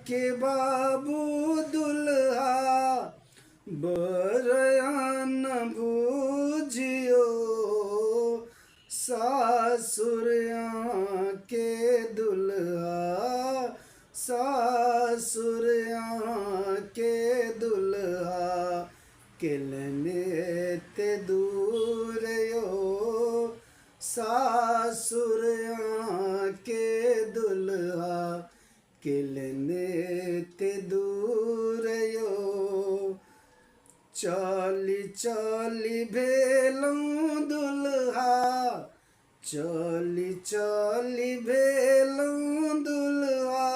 के बाबू दुल्हा बरयान बूझियो सासुरिया के दुल्हा सासुरिया के दुल्हा किलने ते दूर यो सासुरिया के दुल्हा किलने ते दूर यो चाली चाली भेलों दुल्हा चाली चाली भेलों दुल्हा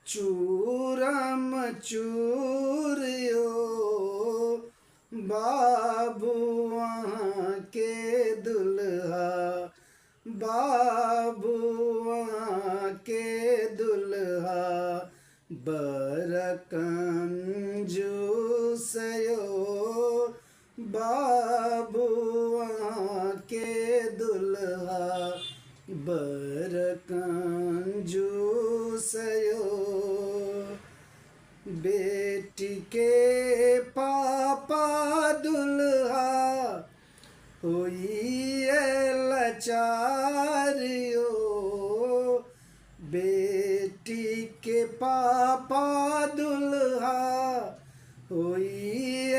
चूरम चूरियो बाबुआ के दुल्हा बाबुआ के दुल्हा बरकंजूसयो बाबुआ के दुल्हा बरकंजूसयो बेटी के पापा दुल्हा हुई लाचारियो बेटी के पापा दुल्हा हुई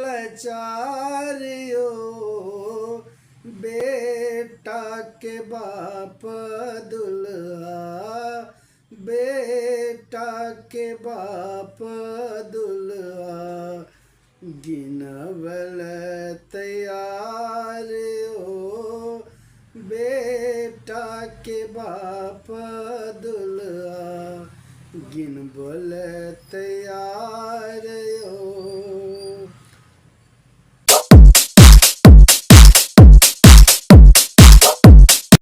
लाचारियो बेटा के बाप दुल्हा बेटा के बाप दुल्हा गिनवल तैयार हो बेटा के बाप दुल्हा गिनवल तैयार हो।